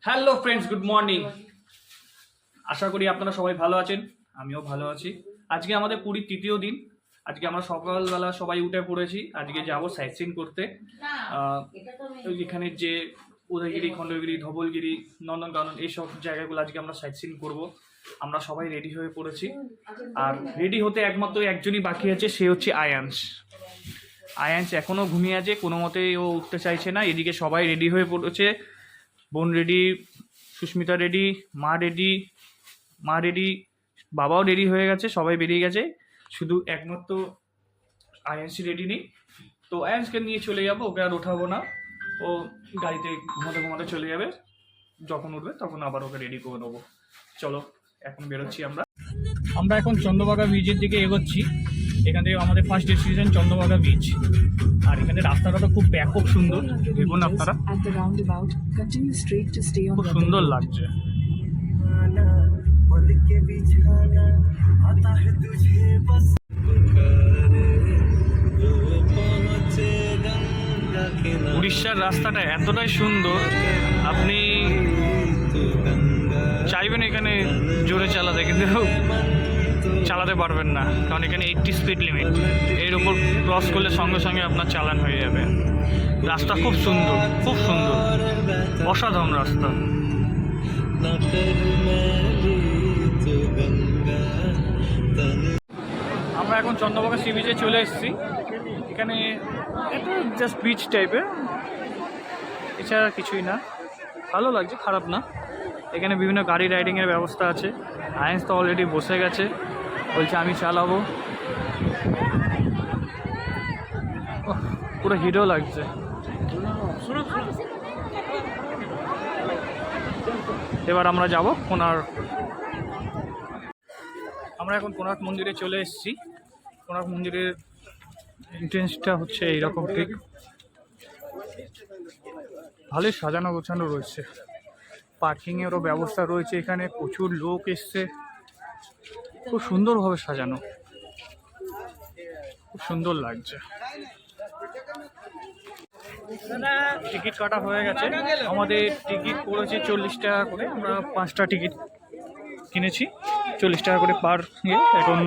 Hello friends, good morning. আশা করি আপনারা সবাই ভালো আছেন, আমিও ভালো আছি। আজকে আমাদের পুরীর তৃতীয় দিন। আজকে আমরা সকালবেলা সবাই উঠে পড়েছি। আজকে যাব সাইট সিন করতে। এখানে যে উদয়গিরি, খণ্ডগিরি, ধবলগিরি, নন্দনকানন এইসব জায়গাগুলো আজকে আমরা সাইট সিন করবো। আমরা সবাই রেডি হয়ে পড়েছি। আর রেডি হতে একমাত্র একজনই বাকি আছে, সে হচ্ছে আয়াংশ। আয়াংশ এখনও ঘুমিয়ে আছে, কোনো মতেই ও উঠতে চাইছে না। এদিকে সবাই রেডি হয়ে পড়েছে। বোন রেডি, সুস্মিতা রেডি, মা রেডি, বাবাও রেডি হয়ে গেছে, সবাই বেরিয়ে গেছে। শুধু একমাত্র আয়াংশী রেডি নেই। তো আয়াংশকে নিয়ে চলে যাবো, ওকে আর ওঠাবো না। ও গাড়িতে ঘুমাতে চলে যাবে। যখন উঠবে তখন আবার ওকে রেডি করে দেবো। চলো, এখন বেরোচ্ছি আমরা। এখন চন্দ্রভাগা বিচের দিকে এগোচ্ছি। এখান থেকে আমাদের ফার্স্ট ডেস্টিনেশন চন্দ্রভাগা বিচ। আর এখানে রাস্তাটা তো খুব ব্যাপক সুন্দর, দেখুন আপনারা, খুব সুন্দর লাগছে। উড়িষ্যার রাস্তাটা এতটাই সুন্দর, আপনি চাইবেন এখানে জোরে চালাতে, কিন্তু চালাতে পারবেন না, কারণ এখানে 80 স্পিড লিমিট। এর উপর ক্রস করলে সঙ্গে সঙ্গে আপনার চালান হয়ে যাবে। রাস্তা খুব সুন্দর, খুব সুন্দর, অসাধারণ রাস্তা। আমরা এখন চন্দ্রভাগা সি বিচে চলে এসেছি। এখানে এটা জাস্ট বিচ টাইপের, এছাড়া কিছুই না। ভালো লাগছে, খারাপ না। এখানে বিভিন্ন গাড়ি রাইডিংয়ের ব্যবস্থা আছে। আয়াংশ তো অলরেডি বসে গেছে, বলছে আমি চালাবো। পুরো হিরো লাগছে। এবার আমরা যাব কোনার্ক। আমরা এখন কোনার্ক মন্দিরে চলে এসেছি। কোনার্ক মন্দিরের এন্ট্রেন্সটা হচ্ছে এইরকম, ঠিক ভালোই সাজানো গোছানো রয়েছে। পার্কিংয়েরও ব্যবস্থা রয়েছে এখানে। প্রচুর লোক এসছে, খুব সুন্দরভাবে সাজানো, খুব সুন্দর লাগছে। টিকিট কাটা হয়ে গেছে। আমাদের টিকিট পড়েছে 40 টাকা করে। আমরা 5টা টিকিট কিনেছি, 40 টাকা করে পার ইয়ে। এখন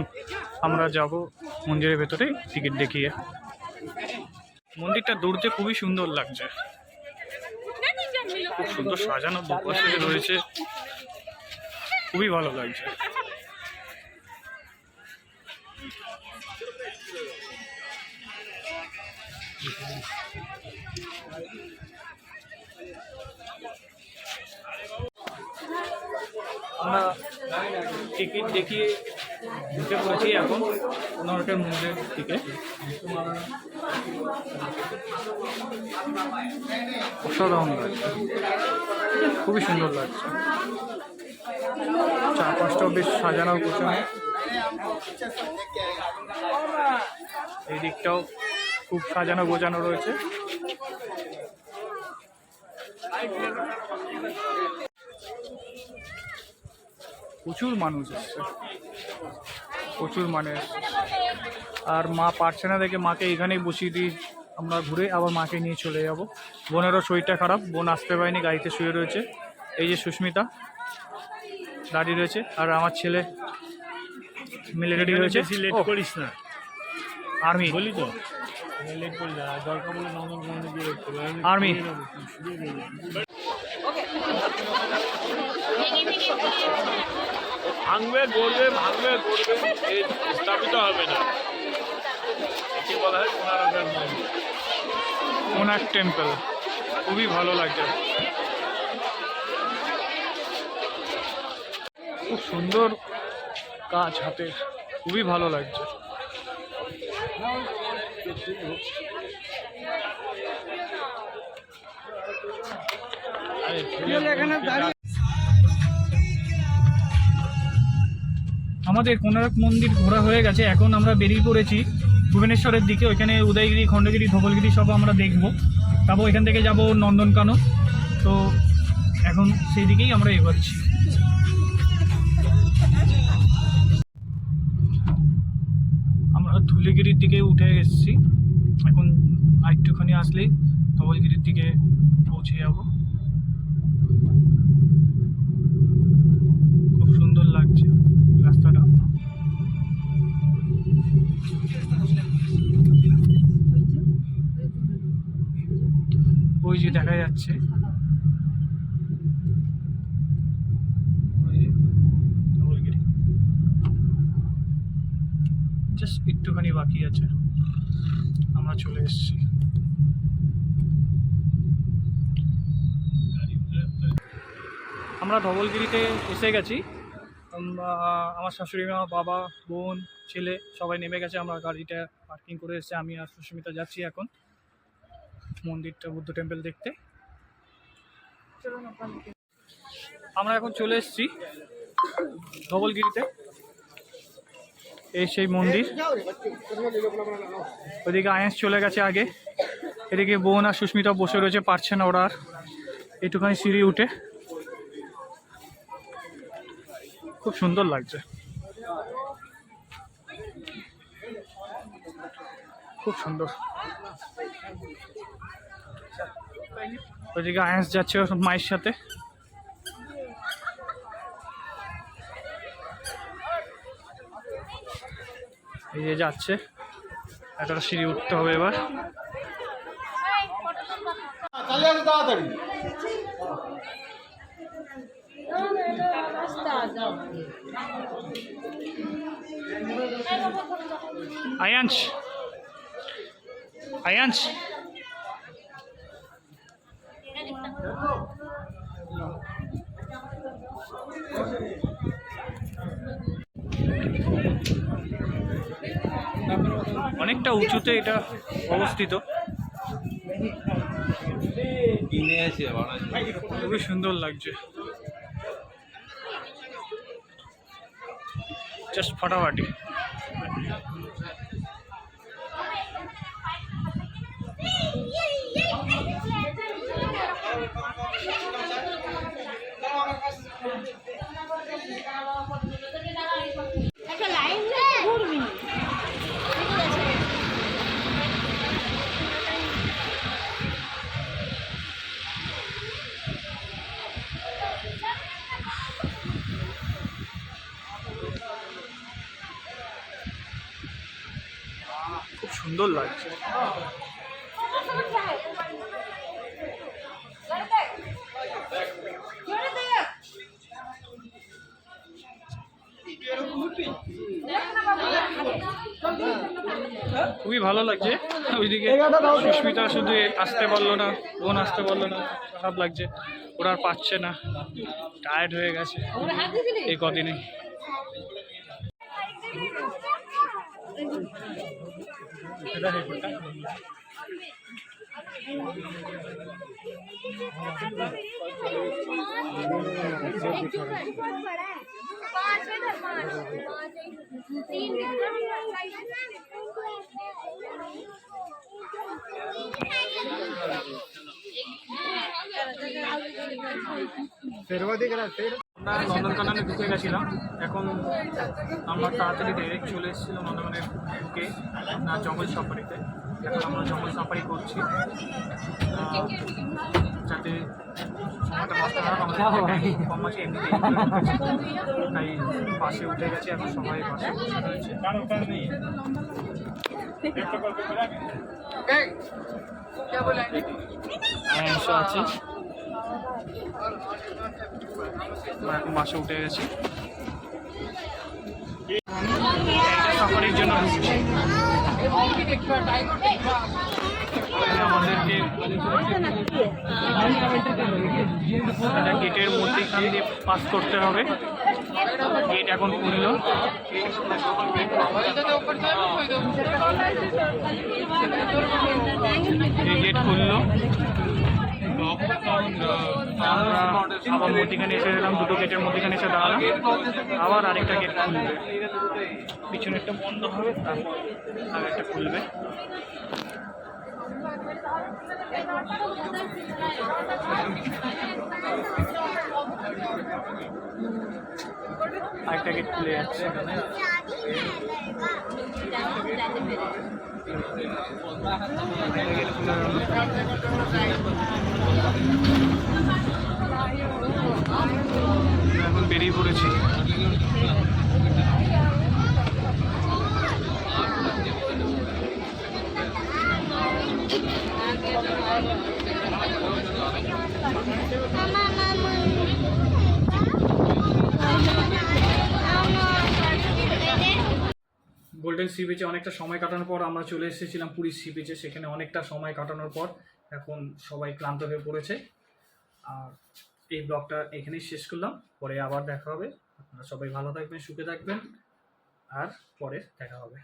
আমরা যাব মন্দিরের ভেতরে টিকিট দেখিয়ে। মন্দিরটা দৌড়তে খুবই সুন্দর লাগছে, খুব সুন্দর সাজানো, দুপাশে রয়েছে, খুবই ভালো লাগছে। আমরা টিকিট দেখিয়ে ঢুকে পড়েছি এখন কোনার্কের মন্দিরের দিকে। অসাধারণ লাগছে, খুবই সুন্দর লাগছে। চারপাশটাও বেশ সাজানো গোছানো। এই দিকটাও খুব সাজানো গোছানো রয়েছে। প্রচুর মানুষ এসছে, প্রচুর মানুষ। আর মা পারছে না দেখে মাকে এখানেই বসিয়ে দিই। আমরা ঘুরে আবার মাকে নিয়ে চলে যাব। বোনেরও শরীরটা খারাপ, বোন আসতে পারেনি, গাড়িতে শুয়ে রয়েছে। এই যে সুস্মিতা দাঁড়িয়ে রয়েছে, আর আমার ছেলে মিলে রেডি হয়েছে। লেট করিস না, আর্মি বলি তো লেট করি না, দরকার বলে নন্দনকাননে গিয়ে দেখতে হবে। আর্মি। ভাঙবে গড়বে, ভাঙবে গড়বে, এই স্থাপিত হবে না। একে বলা হয় কোনারকের মন্দির, কোনার্ক টেম্পল। খুবই ভালো লাগছে, খুব সুন্দর কাজ হাতে, খুবই ভালো লাগছে। আমাদের কোনারক মন্দির ঘোরা হয়ে গেছে। এখন আমরা বেরিয়ে পড়েছি ভুবনেশ্বরের দিকে। ওইখানে উদয়গিরি, খণ্ডগিরি, ধবলগিরি সব আমরা দেখব। তারপর এখান থেকে যাব নন্দনকানন। তো এখন সেই দিকেই আমরা এগোচ্ছি। আমরা ধুলিগিরির দিকে উঠে এসেছি। এখন আরেকটুখানি আসলেই ধবলগিরির দিকে পৌঁছে যাব। একটুখানি বাকি আছে, আমরা চলে এসেছি। আমরা ধবলগিরিতে এসে গেছি। আমার শাশুড়ি মা, বাবা, বোন, ছেলে সবাই নেমে গেছে। আমরা গাড়িটা পার্কিং করে এসেছি। আমি আর সুস্মিতা যাচ্ছি এখন মন্দিরটা, বুদ্ধ টেম্পল দেখতে। আমরা এখন চলে এসেছি ধবলগিরিতে। এই সেই মন্দির। ওইদিকে আয়েস চলে গেছে আগে, এদিকে বোন আর সুস্মিতা বসে রয়েছে, পারছে না ওরা আর একটুখানি সিঁড়ি উঠে। খুব সুন্দর লাগছে, খুব সুন্দর। ওইদিকে আয়েস যাচ্ছে ওর মায়ের সাথে। এই যে যাচ্ছে, একটা সিঁড়ি উঠতে হবে এবার। আয়াংশ, আয়াংশ অনেকটা উঁচুতে এটা অবস্থিত, খুবই সুন্দর লাগছে, জাস্ট ফাটাফাটি। খুব সুন্দর লাগছে। খুবই ভালো লাগছে। ওইদিকে সুস্মিতা শুধু আসতে পারলো না, বোন আসতে পারলো না, খারাপ লাগছে। ওরা আর পাচ্ছে না, টায়ার্ড হয়ে গেছে এই কদিনে। আমরা নন্দনকাননে ঢুকে গেছিলাম, এখন আমরা তাড়াতাড়ি ডাইরেক্ট চলে এসেছিলাম নন্দনকাননে ঢুকে আপনার জঙ্গল সাফারিতে। এখন আমরা জঙ্গল সাফারি করছি যাতে সময়টা বাঁচতে হয়, আমাদের কম আছে এমনিতে, তাই বাসে উঠে গেছে, এখন সবাই বাসে বসে রয়েছে। আছে, এখন বাসে উঠে গেছি, সাফারির জন্য ঢুকছি। আমাদেরকে এটা গেটের মধ্যেখান দিয়ে পাস করতে হবে। গেট এখন খুলল, এই গেট খুললো। আমরা আবার মধ্যখানে এসে গেলাম, দুটো গেটের মধ্যখানে এসে দাঁড়ালাম। আবার আরেকটা গেট খুলবে, পিছনে একটা বন্ধ হবে, তারপর আরেকটা খুলবে। আরেকটা গেট খুলে যাচ্ছে। এখন বেরিয়ে পড়েছি। গোল্ডেন সি বিচে অনেকটা সময় কাটানোর পর আমরা চলে এসেছিলাম পুরী সি বিচে, সেখানে অনেকটা সময় কাটানোর পর এখন সবাই ক্লান্ত হয়ে পড়েছে। আর এই ব্লগটা এখানেই শেষ করলাম, পরে আবার দেখা হবে। আপনারা সবাই ভালো থাকবেন, সুখে থাকবেন, আর পরে দেখা হবে।